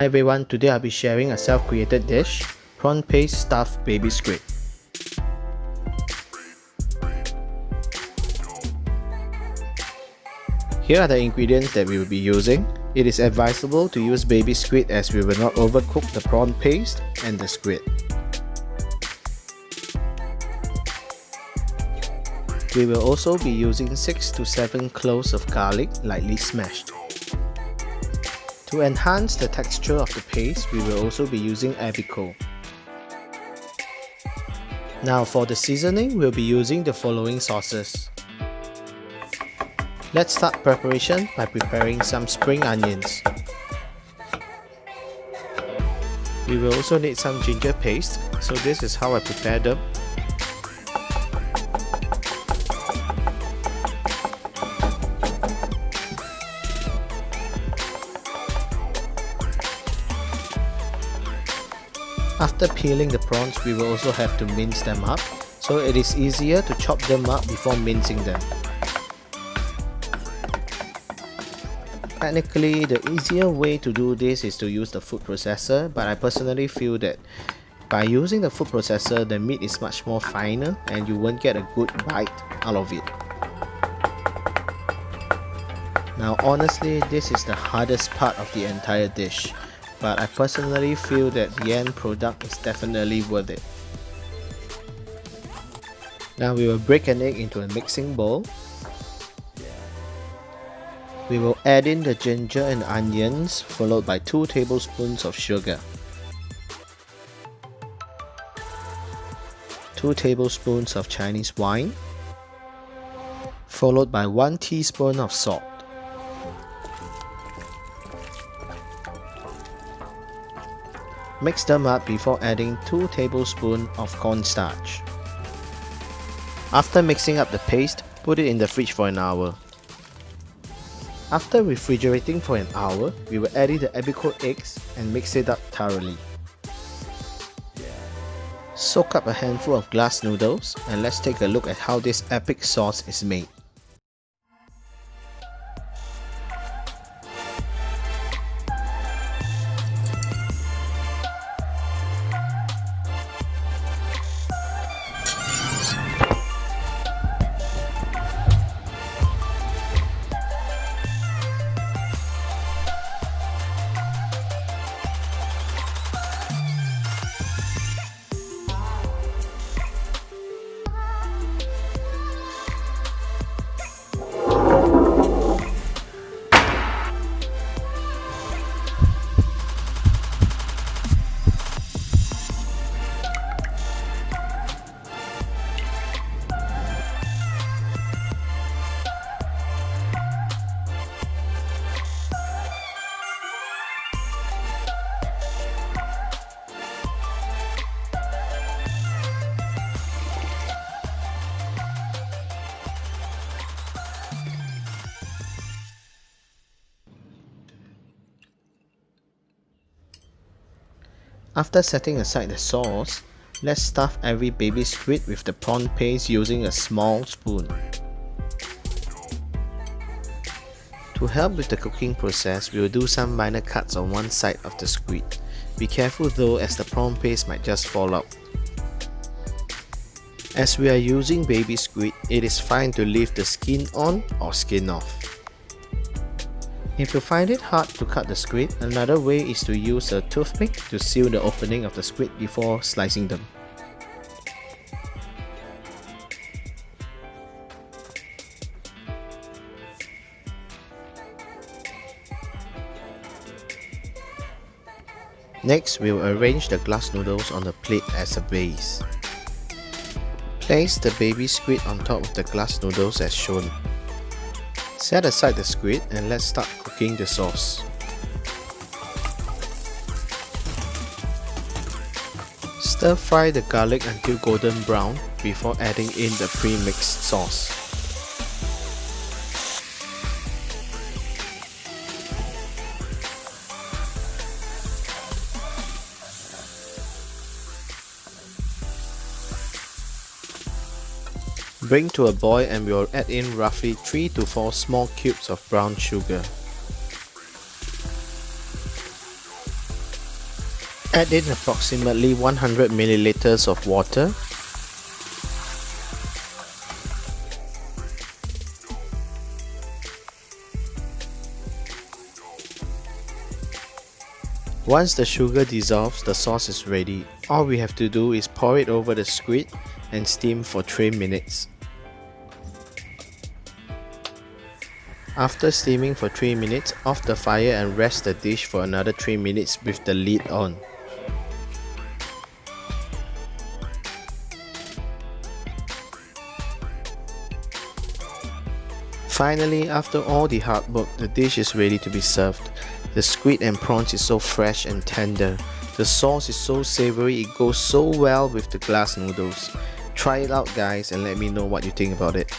Hi everyone, today I'll be sharing a self-created dish, prawn paste stuffed baby squid. Here are the ingredients that we will be using. It is advisable to use baby squid as we will not overcook the prawn paste and the squid. We will also be using 6 to 7 cloves of garlic lightly smashed. To enhance the texture of the paste, we will also be using apico. Now for the seasoning, we'll be using the following sauces. Let's start preparation by preparing some spring onions. We will also need some ginger paste, so this is how I prepare them. After peeling the prawns, we will also have to mince them up, so it is easier to chop them up before mincing them. Technically, the easier way to do this is to use the food processor, but I personally feel that by using the food processor, the meat is much more finer and you won't get a good bite out of it. Now honestly, this is the hardest part of the entire dish, but I personally feel that the end product is definitely worth it. Now we will break an egg into a mixing bowl. We will add in the ginger and onions, followed by 2 tablespoons of sugar, 2 tablespoons of Chinese wine, followed by 1 teaspoon of salt. Mix them up before adding 2 tablespoons of cornstarch. After mixing up the paste, put it in the fridge for an hour. After refrigerating for an hour, we will add in the apico eggs and mix it up thoroughly. Soak up a handful of glass noodles and let's take a look at how this epic sauce is made. After setting aside the sauce, let's stuff every baby squid with the prawn paste using a small spoon. To help with the cooking process, we will do some minor cuts on one side of the squid. Be careful though, as the prawn paste might just fall out. As we are using baby squid, it is fine to leave the skin on or skin off. If you find it hard to cut the squid, another way is to use a toothpick to seal the opening of the squid before slicing them. Next, we will arrange the glass noodles on the plate as a base. Place the baby squid on top of the glass noodles as shown. Set aside the squid and let's start cooking the sauce. Stir fry the garlic until golden brown before adding in the pre-mixed sauce. Bring to a boil and we will add in roughly 3 to 4 small cubes of brown sugar. Add in approximately 100 milliliters of water. Once the sugar dissolves, the sauce is ready. All we have to do is pour it over the squid and steam for 3 minutes. After steaming for 3 minutes, off the fire and rest the dish for another 3 minutes with the lid on. Finally, after all the hard work, the dish is ready to be served. The squid and prawns is so fresh and tender. The sauce is so savory, it goes so well with the glass noodles. Try it out guys and let me know what you think about it.